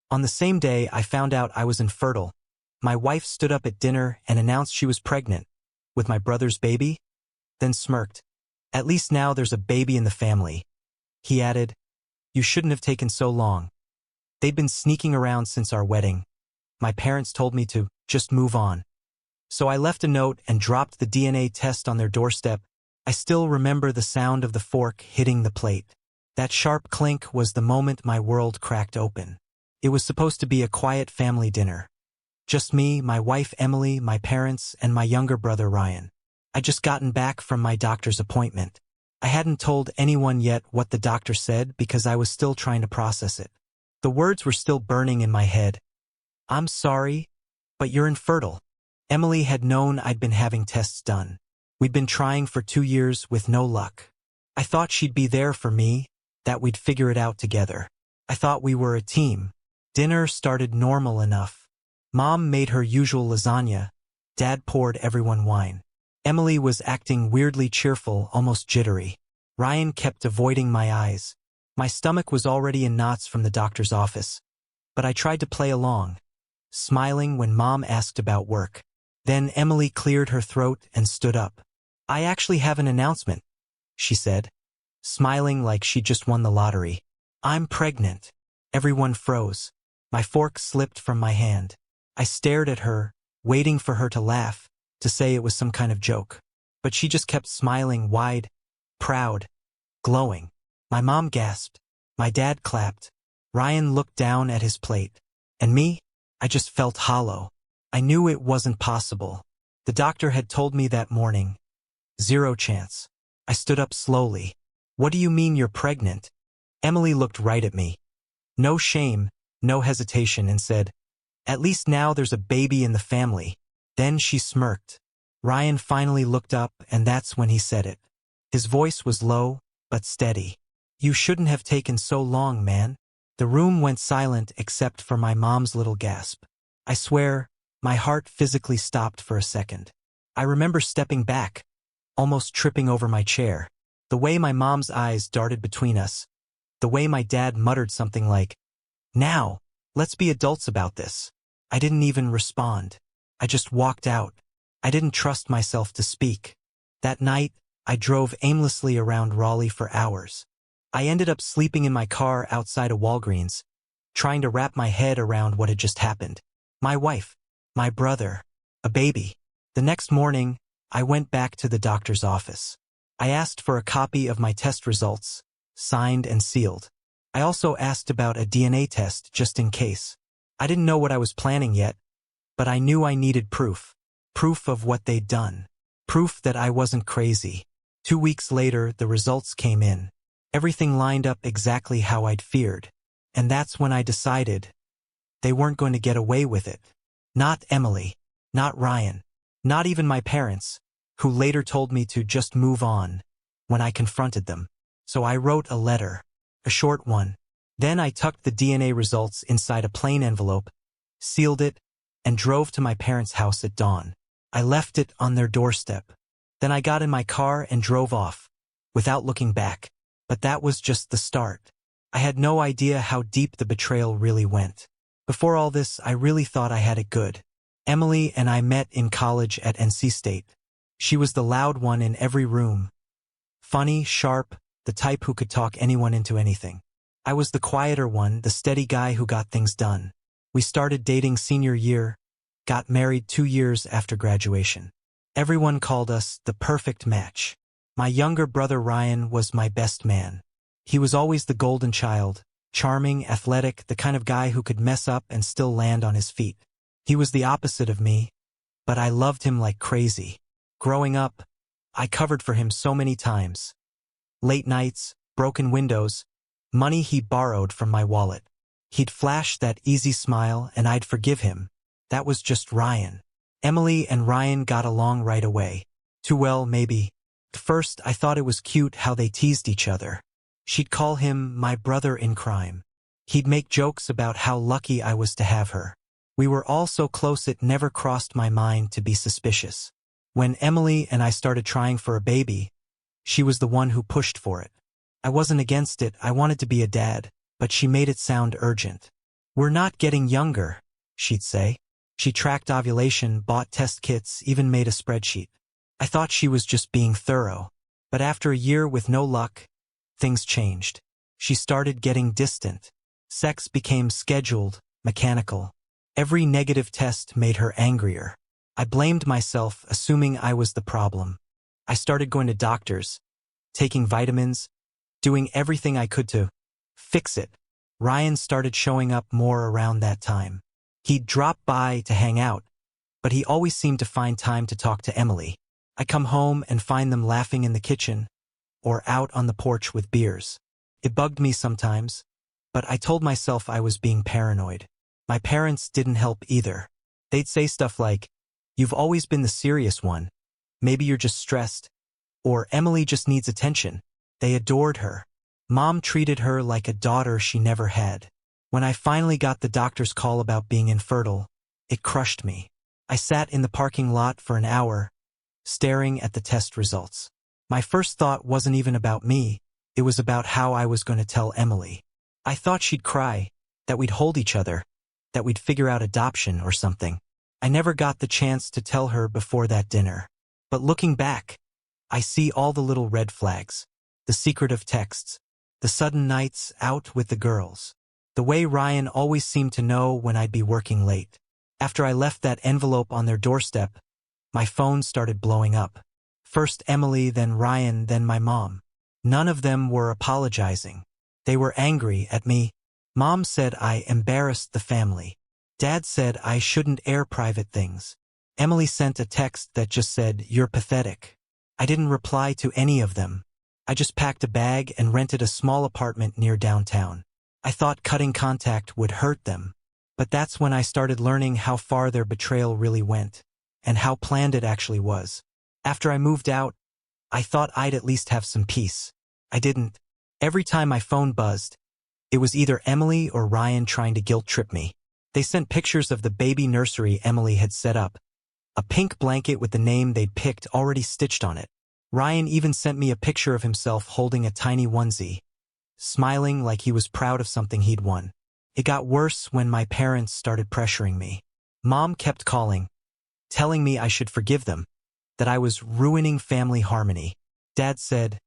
On the same day I found out I was infertile, my wife stood up at dinner and announced she was pregnant with my brother's baby, then smirked. At least now there's a baby in the family. He added, you shouldn't have taken so long. They'd been sneaking around since our wedding. My parents told me to just move on. So I left a note and dropped the DNA test on their doorstep. I still remember the sound of the fork hitting the plate. That sharp clink was the moment my world cracked open. It was supposed to be a quiet family dinner. Just me, my wife Emily, my parents, and my younger brother Ryan. I'd just gotten back from my doctor's appointment. I hadn't told anyone yet what the doctor said because I was still trying to process it. The words were still burning in my head. I'm sorry, but you're infertile. Emily had known I'd been having tests done. We'd been trying for 2 years with no luck. I thought she'd be there for me, that we'd figure it out together. I thought we were a team. Dinner started normal enough. Mom made her usual lasagna. Dad poured everyone wine. Emily was acting weirdly cheerful, almost jittery. Ryan kept avoiding my eyes. My stomach was already in knots from the doctor's office. But I tried to play along, smiling when Mom asked about work. Then Emily cleared her throat and stood up. I actually have an announcement, she said, smiling like she just won the lottery. I'm pregnant. Everyone froze. My fork slipped from my hand. I stared at her, waiting for her to laugh, to say it was some kind of joke. But she just kept smiling wide, proud, glowing. My mom gasped. My dad clapped. Ryan looked down at his plate. And me? I just felt hollow. I knew it wasn't possible. The doctor had told me that morning. 0 chance. I stood up slowly. What do you mean you're pregnant? Emily looked right at me. No shame, no hesitation, and said, at least now there's a baby in the family. Then she smirked. Ryan finally looked up, and that's when he said it. His voice was low, but steady. You shouldn't have taken so long, man. The room went silent except for my mom's little gasp. I swear, my heart physically stopped for a second. I remember stepping back, almost tripping over my chair. The way my mom's eyes darted between us. The way my dad muttered something like, now, let's be adults about this. I didn't even respond. I just walked out. I didn't trust myself to speak. That night, I drove aimlessly around Raleigh for hours. I ended up sleeping in my car outside a Walgreens, trying to wrap my head around what had just happened. My wife, my brother, a baby. The next morning, I went back to the doctor's office. I asked for a copy of my test results, signed and sealed. I also asked about a DNA test just in case. I didn't know what I was planning yet, but I knew I needed proof. Proof of what they'd done. Proof that I wasn't crazy. 2 weeks later, the results came in. Everything lined up exactly how I'd feared. And that's when I decided they weren't going to get away with it. Not Emily. Not Ryan. Not even my parents, who later told me to just move on when I confronted them. So I wrote a letter. A short one. Then I tucked the DNA results inside a plain envelope, sealed it, and drove to my parents' house at dawn. I left it on their doorstep. Then I got in my car and drove off, without looking back. But that was just the start. I had no idea how deep the betrayal really went. Before all this, I really thought I had it good. Emily and I met in college at NC State. She was the loud one in every room. Funny, sharp, the type who could talk anyone into anything. I was the quieter one, the steady guy who got things done. We started dating senior year, got married 2 years after graduation. Everyone called us the perfect match. My younger brother Ryan was my best man. He was always the golden child, charming, athletic, the kind of guy who could mess up and still land on his feet. He was the opposite of me, but I loved him like crazy. Growing up, I covered for him so many times. Late nights, broken windows, money he borrowed from my wallet. He'd flash that easy smile and I'd forgive him. That was just Ryan. Emily and Ryan got along right away. Too well, maybe. At first, I thought it was cute how they teased each other. She'd call him my brother in crime. He'd make jokes about how lucky I was to have her. We were all so close it never crossed my mind to be suspicious. When Emily and I started trying for a baby, she was the one who pushed for it. I wasn't against it, I wanted to be a dad, but she made it sound urgent. "We're not getting younger," she'd say. She tracked ovulation, bought test kits, even made a spreadsheet. I thought she was just being thorough. But after a year with no luck, things changed. She started getting distant. Sex became scheduled, mechanical. Every negative test made her angrier. I blamed myself, assuming I was the problem. I started going to doctors, taking vitamins, doing everything I could to fix it. Ryan started showing up more around that time. He'd drop by to hang out, but he always seemed to find time to talk to Emily. I come home and find them laughing in the kitchen or out on the porch with beers. It bugged me sometimes, but I told myself I was being paranoid. My parents didn't help either. They'd say stuff like, "You've always been the serious one. Maybe you're just stressed." Or, "Emily just needs attention." They adored her. Mom treated her like a daughter she never had. When I finally got the doctor's call about being infertile, it crushed me. I sat in the parking lot for an hour, staring at the test results. My first thought wasn't even about me, it was about how I was going to tell Emily. I thought she'd cry, that we'd hold each other, that we'd figure out adoption or something. I never got the chance to tell her before that dinner. But looking back, I see all the little red flags. The secretive texts, the sudden nights out with the girls, the way Ryan always seemed to know when I'd be working late. After I left that envelope on their doorstep, my phone started blowing up. First Emily, then Ryan, then my mom. None of them were apologizing. They were angry at me. Mom said I embarrassed the family. Dad said I shouldn't air private things. Emily sent a text that just said, "You're pathetic." I didn't reply to any of them. I just packed a bag and rented a small apartment near downtown. I thought cutting contact would hurt them. But that's when I started learning how far their betrayal really went, and how planned it actually was. After I moved out, I thought I'd at least have some peace. I didn't. Every time my phone buzzed, it was either Emily or Ryan trying to guilt-trip me. They sent pictures of the baby nursery Emily had set up, a pink blanket with the name they'd picked already stitched on it. Ryan even sent me a picture of himself holding a tiny onesie, smiling like he was proud of something he'd won. It got worse when my parents started pressuring me. Mom kept calling, telling me I should forgive them, that I was ruining family harmony. Dad said,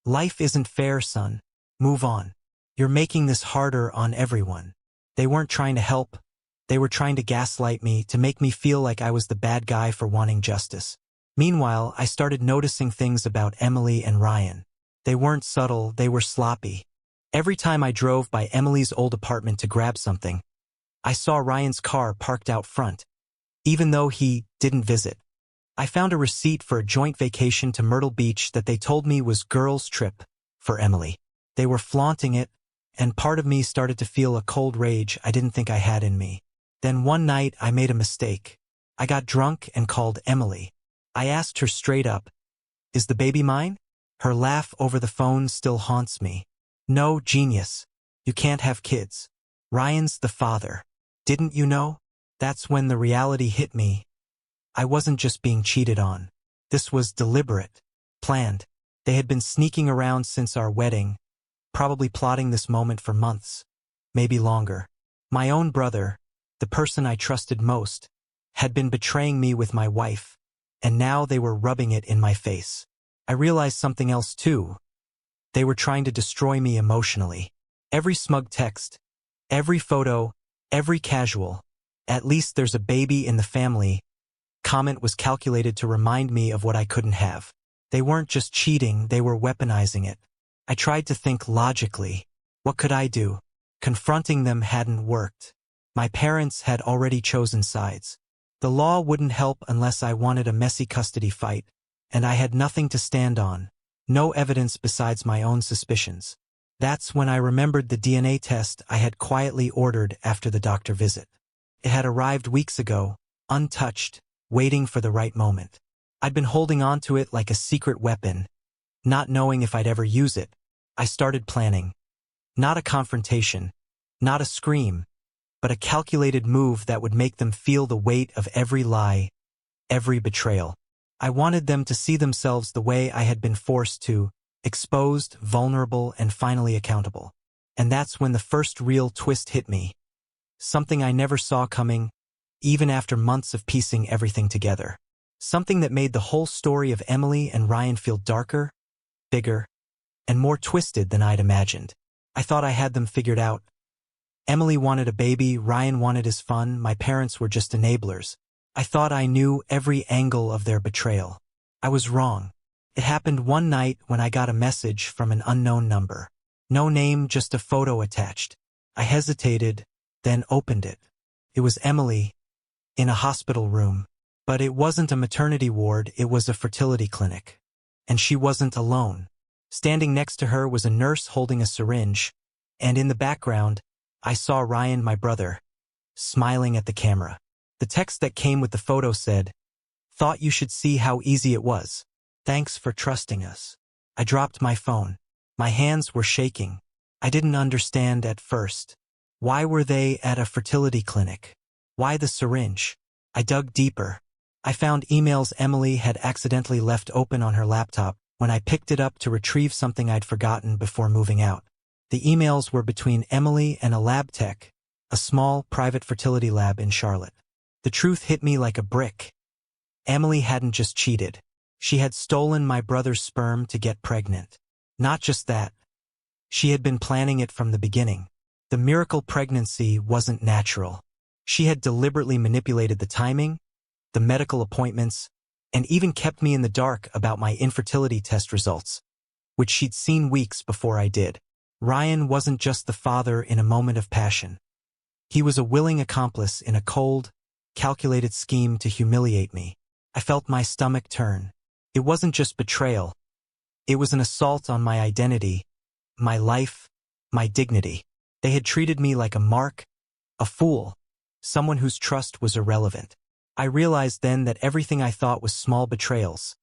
"Life isn't fair, son. Move on. You're making this harder on everyone." They weren't trying to help. They were trying to gaslight me, to make me feel like I was the bad guy for wanting justice. Meanwhile, I started noticing things about Emily and Ryan. They weren't subtle, they were sloppy. Every time I drove by Emily's old apartment to grab something, I saw Ryan's car parked out front, even though he didn't visit. I found a receipt for a joint vacation to Myrtle Beach that they told me was girls' trip for Emily. They were flaunting it, and part of me started to feel a cold rage I didn't think I had in me. Then one night I made a mistake. I got drunk and called Emily. I asked her straight up, "Is the baby mine?" Her laugh over the phone still haunts me. "No, genius. You can't have kids. Ryan's the father. Didn't you know?" That's when the reality hit me. I wasn't just being cheated on. This was deliberate, planned. They had been sneaking around since our wedding, probably plotting this moment for months, maybe longer. My own brother, the person I trusted most, had been betraying me with my wife, and now they were rubbing it in my face. I realized something else too. They were trying to destroy me emotionally. Every smug text, every photo, every casual, "At least there's a baby in the family," comment was calculated to remind me of what I couldn't have. They weren't just cheating, they were weaponizing it. I tried to think logically. What could I do? Confronting them hadn't worked. My parents had already chosen sides. The law wouldn't help unless I wanted a messy custody fight, and I had nothing to stand on, no evidence besides my own suspicions. That's when I remembered the DNA test I had quietly ordered after the doctor visit. It had arrived weeks ago, untouched, waiting for the right moment. I'd been holding on to it like a secret weapon, not knowing if I'd ever use it. I started planning. Not a confrontation, not a scream, but a calculated move that would make them feel the weight of every lie, every betrayal. I wanted them to see themselves the way I had been forced to, exposed, vulnerable, and finally accountable. And that's when the first real twist hit me. Something I never saw coming, even after months of piecing everything together. Something that made the whole story of Emily and Ryan feel darker, bigger, and more twisted than I'd imagined. I thought I had them figured out. Emily wanted a baby, Ryan wanted his fun, my parents were just enablers. I thought I knew every angle of their betrayal. I was wrong. It happened one night when I got a message from an unknown number. No name, just a photo attached. I hesitated, then opened it. It was Emily, in a hospital room. But it wasn't a maternity ward, it was a fertility clinic. And she wasn't alone. Standing next to her was a nurse holding a syringe, and in the background, I saw Ryan, my brother, smiling at the camera. The text that came with the photo said, "Thought you should see how easy it was. Thanks for trusting us." I dropped my phone. My hands were shaking. I didn't understand at first. Why were they at a fertility clinic? Why the syringe? I dug deeper. I found emails Emily had accidentally left open on her laptop when I picked it up to retrieve something I'd forgotten before moving out. The emails were between Emily and a lab tech, a small private fertility lab in Charlotte. The truth hit me like a brick. Emily hadn't just cheated. She had stolen my brother's sperm to get pregnant. Not just that. She had been planning it from the beginning. The miracle pregnancy wasn't natural. She had deliberately manipulated the timing, the medical appointments, and even kept me in the dark about my infertility test results, which she'd seen weeks before I did. Ryan wasn't just the father in a moment of passion. He was a willing accomplice in a cold, calculated scheme to humiliate me. I felt my stomach turn. It wasn't just betrayal. It was an assault on my identity, my life, my dignity. They had treated me like a mark, a fool, someone whose trust was irrelevant. I realized then that everything I thought was small betrayals,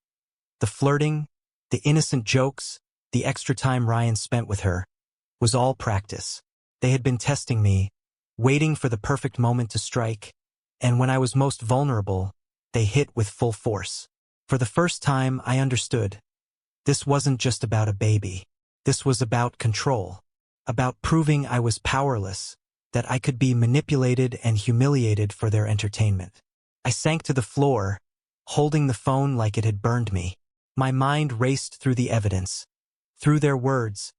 the flirting, the innocent jokes, the extra time Ryan spent with her, was all practice. They had been testing me, waiting for the perfect moment to strike, and when I was most vulnerable, they hit with full force. For the first time, I understood. This wasn't just about a baby. This was about control, about proving I was powerless, that I could be manipulated and humiliated for their entertainment. I sank to the floor, holding the phone like it had burned me. My mind raced through the evidence, through their words,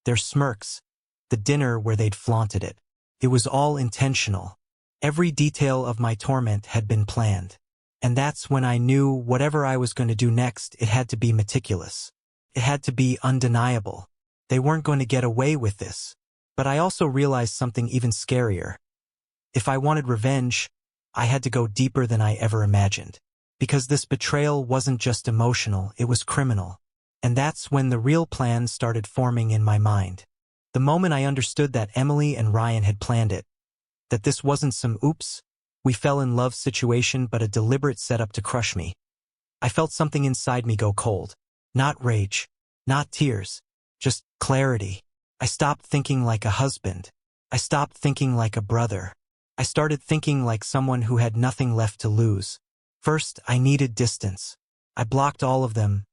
their smirks, the dinner where they'd flaunted it. It was all intentional. Every detail of my torment had been planned. And that's when I knew whatever I was going to do next, it had to be meticulous. It had to be undeniable. They weren't going to get away with this. But I also realized something even scarier. If I wanted revenge, I had to go deeper than I ever imagined. Because this betrayal wasn't just emotional, it was criminal. And that's when the real plan started forming in my mind. The moment I understood that Emily and Ryan had planned it, that this wasn't some oops, we fell in love situation but a deliberate setup to crush me. I felt something inside me go cold. Not rage, not tears, just clarity. I stopped thinking like a husband. I stopped thinking like a brother. I started thinking like someone who had nothing left to lose. First, I needed distance. I blocked all of them.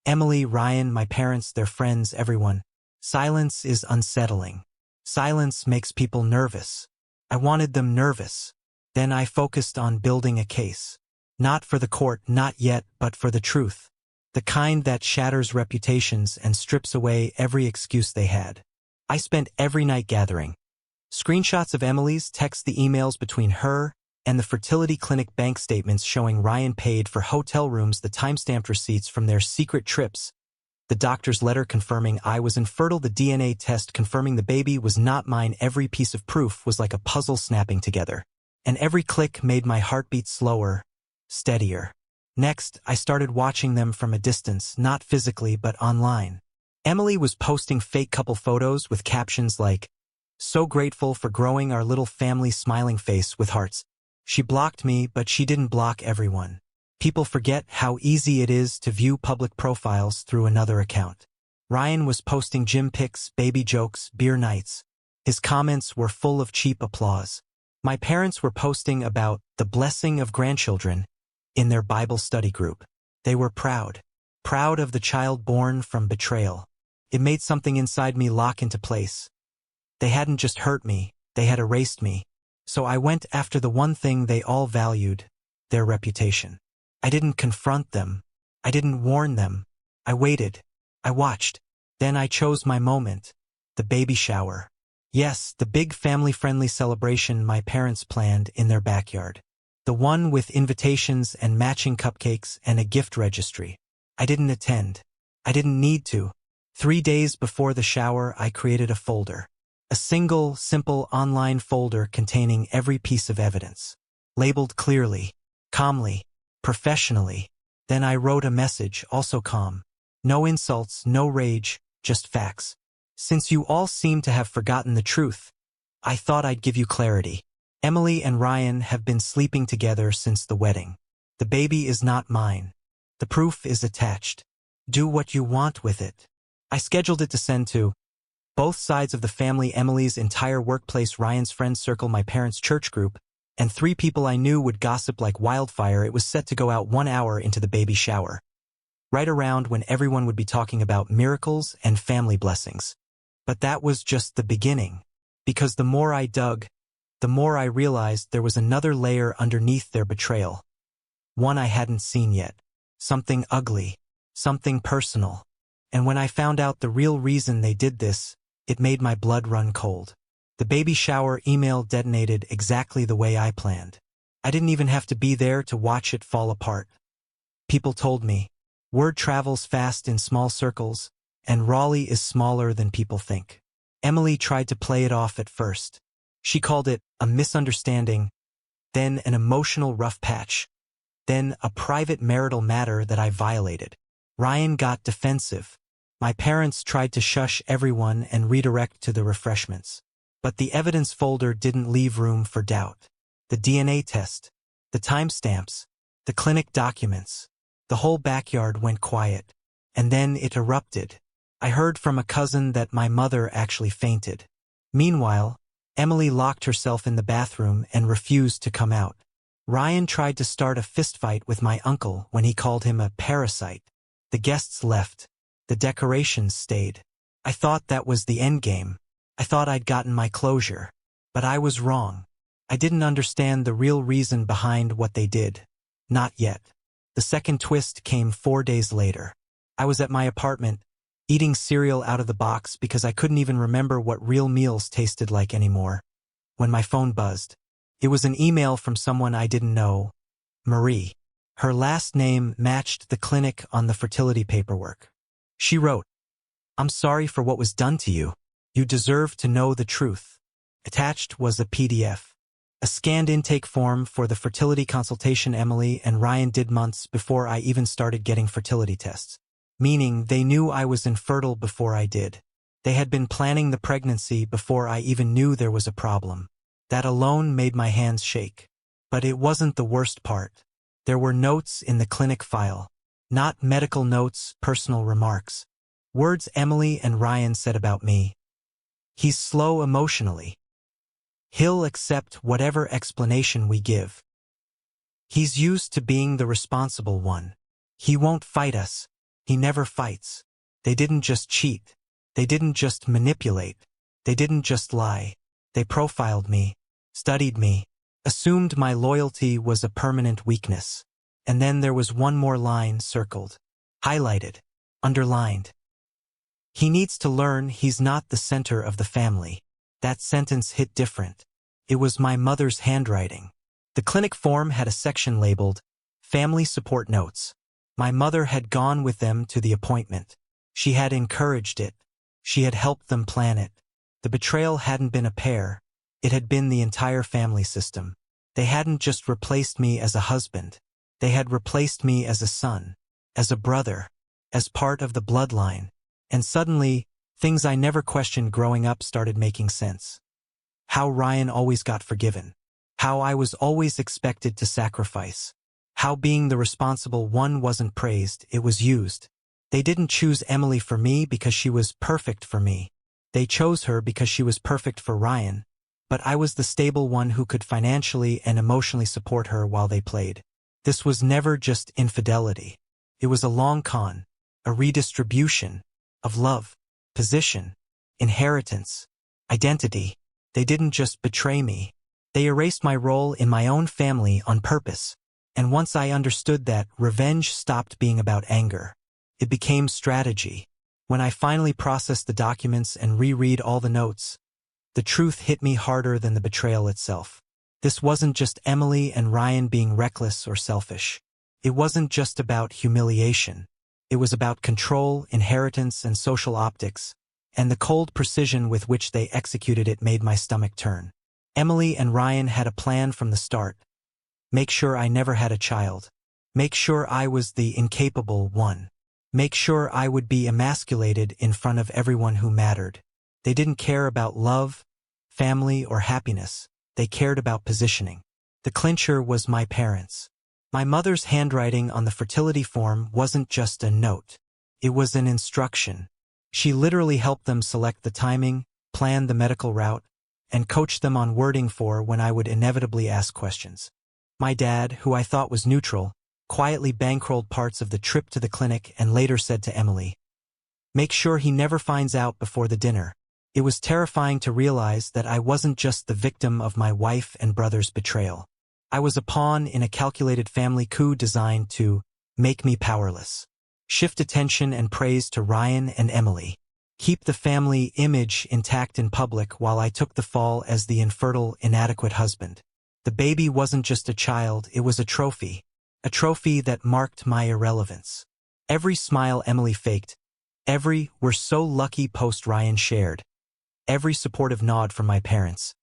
Emily, Ryan, my parents, their friends, everyone. Silence is unsettling. Silence makes people nervous. I wanted them nervous. Then I focused on building a case. Not for the court, not yet, but for the truth. The kind that shatters reputations and strips away every excuse they had. I spent every night gathering screenshots of Emily's, text the emails between her and the fertility clinic bank statements showing Ryan paid for hotel rooms, the timestamped receipts from their secret trips, the doctor's letter confirming I was infertile, the DNA test confirming the baby was not mine. Every piece of proof was like a puzzle snapping together. And every click made my heartbeat slower, steadier. Next, I started watching them from a distance, not physically but online. Emily was posting fake couple photos with captions like, "So grateful for growing our little family," smiling face with hearts. She blocked me, but she didn't block everyone. People forget how easy it is to view public profiles through another account. Ryan was posting gym pics, baby jokes, beer nights. His comments were full of cheap applause. My parents were posting about the blessing of grandchildren in their Bible study group. They were proud. Proud of the child born from betrayal. It made something inside me lock into place. They hadn't just hurt me, they had erased me. So I went after the one thing they all valued, their reputation. I didn't confront them. I didn't warn them. I waited. I watched. Then I chose my moment. The baby shower. Yes, the big family-friendly celebration my parents planned in their backyard. The one with invitations and matching cupcakes and a gift registry. I didn't attend. I didn't need to. 3 days before the shower, I created a folder. A single, simple online folder containing every piece of evidence. Labeled clearly, calmly, professionally. Then I wrote a message, also calm. No insults, no rage, just facts. Since you all seem to have forgotten the truth, I thought I'd give you clarity. Emily and Ryan have been sleeping together since the wedding. The baby is not mine. The proof is attached. Do what you want with it. I scheduled it to send to both sides of the family, Emily's entire workplace, Ryan's friend circle, my parents' church group, and 3 people I knew would gossip like wildfire. It was set to go out 1 hour into the baby shower, right around when everyone would be talking about miracles and family blessings. But that was just the beginning, because the more I dug, the more I realized there was another layer underneath their betrayal. One I hadn't seen yet. Something ugly, something personal. And when I found out the real reason they did this, it made my blood run cold. The baby shower email detonated exactly the way I planned. I didn't even have to be there to watch it fall apart. People told me, word travels fast in small circles, and Raleigh is smaller than people think. Emily tried to play it off at first. She called it a misunderstanding, then an emotional rough patch, then a private marital matter that I violated. Ryan got defensive. My parents tried to shush everyone and redirect to the refreshments. But the evidence folder didn't leave room for doubt. The DNA test, the timestamps, the clinic documents, the whole backyard went quiet. And then it erupted. I heard from a cousin that my mother actually fainted. Meanwhile, Emily locked herself in the bathroom and refused to come out. Ryan tried to start a fistfight with my uncle when he called him a parasite. The guests left. The decorations stayed. I thought that was the endgame. I thought I'd gotten my closure. But I was wrong. I didn't understand the real reason behind what they did. Not yet. The second twist came 4 days later. I was at my apartment, eating cereal out of the box because I couldn't even remember what real meals tasted like anymore, when my phone buzzed. It was an email from someone I didn't know, Marie. Her last name matched the clinic on the fertility paperwork. She wrote, "I'm sorry for what was done to you. You deserve to know the truth." Attached was a PDF, a scanned intake form for the fertility consultation Emily and Ryan did months before I even started getting fertility tests. Meaning they knew I was infertile before I did. They had been planning the pregnancy before I even knew there was a problem. That alone made my hands shake. But it wasn't the worst part. There were notes in the clinic file. Not medical notes, personal remarks. Words Emily and Ryan said about me. "He's slow emotionally. He'll accept whatever explanation we give. He's used to being the responsible one. He won't fight us. He never fights." They didn't just cheat. They didn't just manipulate. They didn't just lie. They profiled me, studied me, assumed my loyalty was a permanent weakness. And then there was one more line circled, highlighted, underlined. "He needs to learn he's not the center of the family." That sentence hit different. It was my mother's handwriting. The clinic form had a section labeled, "Family Support Notes." My mother had gone with them to the appointment. She had encouraged it. She had helped them plan it. The betrayal hadn't been a pair. It had been the entire family system. They hadn't just replaced me as a husband. They had replaced me as a son, as a brother, as part of the bloodline. And suddenly, things I never questioned growing up started making sense. How Ryan always got forgiven. How I was always expected to sacrifice. How being the responsible one wasn't praised, it was used. They didn't choose Emily for me because she was perfect for me. They chose her because she was perfect for Ryan. But I was the stable one who could financially and emotionally support her while they played. This was never just infidelity. It was a long con, a redistribution of love, position, inheritance, identity. They didn't just betray me. They erased my role in my own family on purpose. And once I understood that, revenge stopped being about anger. It became strategy. When I finally processed the documents and reread all the notes, the truth hit me harder than the betrayal itself. This wasn't just Emily and Ryan being reckless or selfish. It wasn't just about humiliation. It was about control, inheritance, and social optics, and the cold precision with which they executed it made my stomach turn. Emily and Ryan had a plan from the start. Make sure I never had a child. Make sure I was the incapable one. Make sure I would be emasculated in front of everyone who mattered. They didn't care about love, family, or happiness. They cared about positioning. The clincher was my parents. My mother's handwriting on the fertility form wasn't just a note. It was an instruction. She literally helped them select the timing, plan the medical route, and coach them on wording for when I would inevitably ask questions. My dad, who I thought was neutral, quietly bankrolled parts of the trip to the clinic and later said to Emily, "Make sure he never finds out before the dinner." It was terrifying to realize that I wasn't just the victim of my wife and brother's betrayal. I was a pawn in a calculated family coup designed to make me powerless. Shift attention and praise to Ryan and Emily. Keep the family image intact in public while I took the fall as the infertile, inadequate husband. The baby wasn't just a child, it was a trophy. A trophy that marked my irrelevance. Every smile Emily faked, every "we're so lucky" post Ryan shared, every supportive nod from my parents.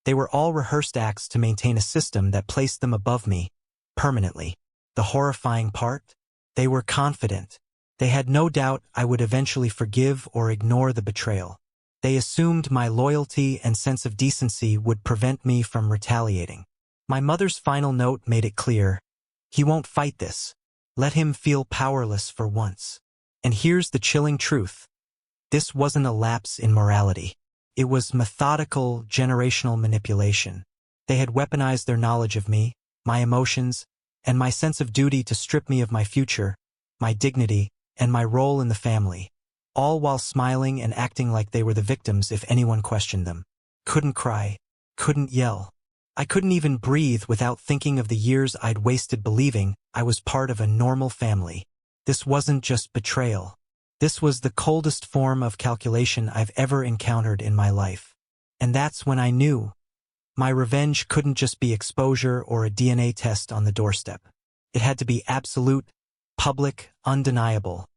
They were all rehearsed acts to maintain a system that placed them above me, permanently. The horrifying part? They were confident. They had no doubt I would eventually forgive or ignore the betrayal. They assumed my loyalty and sense of decency would prevent me from retaliating. My mother's final note made it clear. He won't fight this. Let him feel powerless for once. And here's the chilling truth. This wasn't a lapse in morality. It was methodical, generational manipulation. They had weaponized their knowledge of me, my emotions, and my sense of duty to strip me of my future, my dignity, and my role in the family, all while smiling and acting like they were the victims if anyone questioned them. Couldn't cry, couldn't yell. I couldn't even breathe without thinking of the years I'd wasted believing I was part of a normal family. This wasn't just betrayal. This was the coldest form of calculation I've ever encountered in my life. And that's when I knew. My revenge couldn't just be exposure or a DNA test on the doorstep. It had to be absolute, public, undeniable,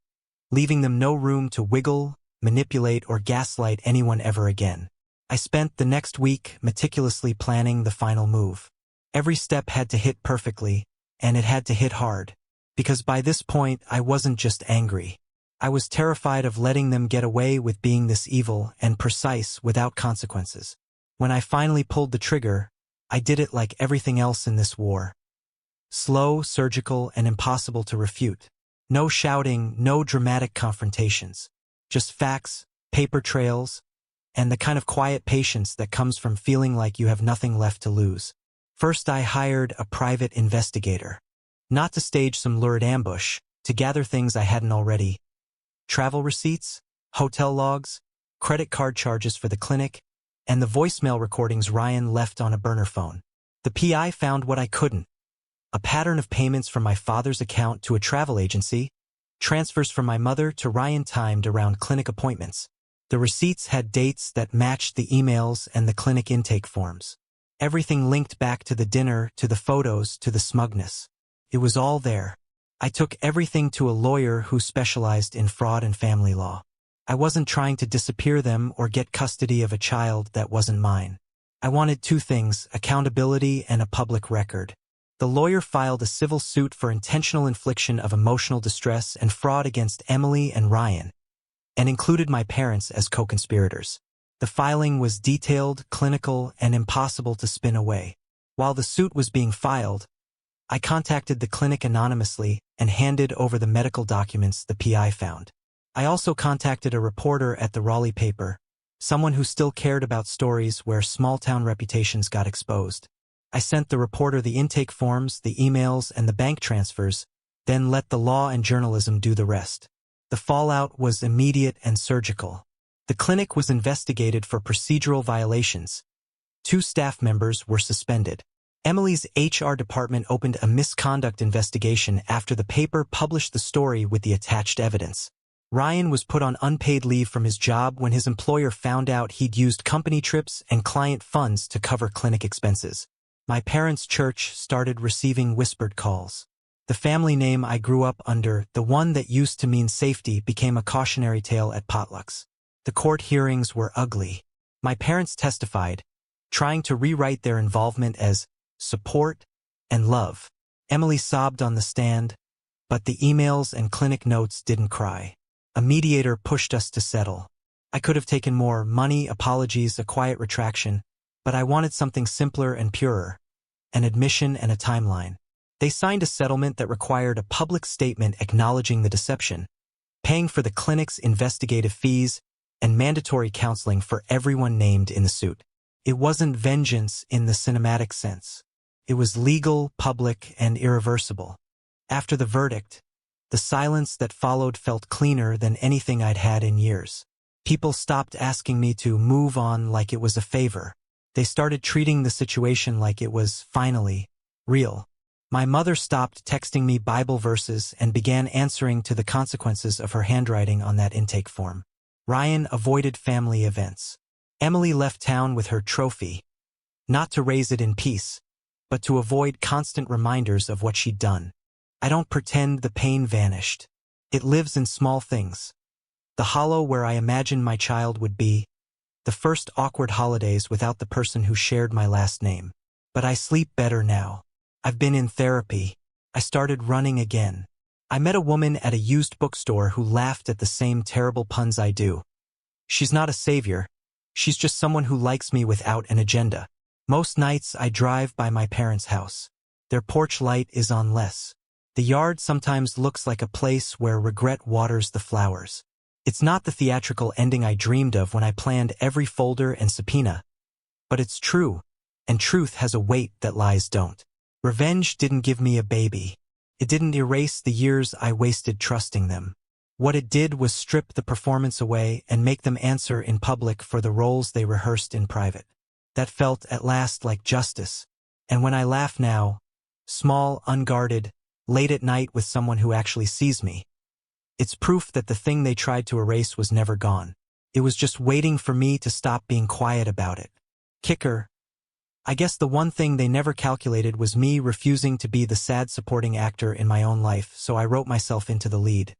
leaving them no room to wiggle, manipulate, or gaslight anyone ever again. I spent the next week meticulously planning the final move. Every step had to hit perfectly, and it had to hit hard. Because by this point, I wasn't just angry. I was terrified of letting them get away with being this evil and precise without consequences. When I finally pulled the trigger, I did it like everything else in this war. Slow, surgical, and impossible to refute. No shouting, no dramatic confrontations. Just facts, paper trails, and the kind of quiet patience that comes from feeling like you have nothing left to lose. First, I hired a private investigator. Not to stage some lurid ambush, to gather things I hadn't already. Travel receipts, hotel logs, credit card charges for the clinic, and the voicemail recordings Ryan left on a burner phone. The PI found what I couldn't. A pattern of payments from my father's account to a travel agency, transfers from my mother to Ryan timed around clinic appointments. The receipts had dates that matched the emails and the clinic intake forms. Everything linked back to the dinner, to the photos, to the smugness. It was all there. I took everything to a lawyer who specialized in fraud and family law. I wasn't trying to disappear them or get custody of a child that wasn't mine. I wanted two things, accountability and a public record. The lawyer filed a civil suit for intentional infliction of emotional distress and fraud against Emily and Ryan, and included my parents as co-conspirators. The filing was detailed, clinical, and impossible to spin away. While the suit was being filed, I contacted the clinic anonymously and handed over the medical documents the PI found. I also contacted a reporter at the Raleigh paper, someone who still cared about stories where small-town reputations got exposed. I sent the reporter the intake forms, the emails, and the bank transfers, then let the law and journalism do the rest. The fallout was immediate and surgical. The clinic was investigated for procedural violations. 2 staff members were suspended. Emily's HR department opened a misconduct investigation after the paper published the story with the attached evidence. Ryan was put on unpaid leave from his job when his employer found out he'd used company trips and client funds to cover clinic expenses. My parents' church started receiving whispered calls. The family name I grew up under, the one that used to mean safety, became a cautionary tale at potlucks. The court hearings were ugly. My parents testified, trying to rewrite their involvement as support and love. Emily sobbed on the stand, but the emails and clinic notes didn't cry. A mediator pushed us to settle. I could have taken more money, apologies, a quiet retraction, but I wanted something simpler and purer, an admission and a timeline. They signed a settlement that required a public statement acknowledging the deception, paying for the clinic's investigative fees, and mandatory counseling for everyone named in the suit. It wasn't vengeance in the cinematic sense. It was legal, public, and irreversible. After the verdict, the silence that followed felt cleaner than anything I'd had in years. People stopped asking me to move on like it was a favor. They started treating the situation like it was, finally, real. My mother stopped texting me Bible verses and began answering to the consequences of her handwriting on that intake form. Ryan avoided family events. Emily left town with her trophy, not to raise it in peace, but to avoid constant reminders of what she'd done. I don't pretend the pain vanished. It lives in small things. The hollow where I imagined my child would be, the first awkward holidays without the person who shared my last name. But I sleep better now. I've been in therapy. I started running again. I met a woman at a used bookstore who laughed at the same terrible puns I do. She's not a savior. She's just someone who likes me without an agenda. Most nights I drive by my parents' house. Their porch light is on less. The yard sometimes looks like a place where regret waters the flowers. It's not the theatrical ending I dreamed of when I planned every folder and subpoena. But it's true, and truth has a weight that lies don't. Revenge didn't give me a baby. It didn't erase the years I wasted trusting them. What it did was strip the performance away and make them answer in public for the roles they rehearsed in private. That felt at last like justice. And when I laugh now, small, unguarded, late at night with someone who actually sees me, it's proof that the thing they tried to erase was never gone. It was just waiting for me to stop being quiet about it. Kicker. I guess the one thing they never calculated was me refusing to be the sad supporting actor in my own life, so I wrote myself into the lead.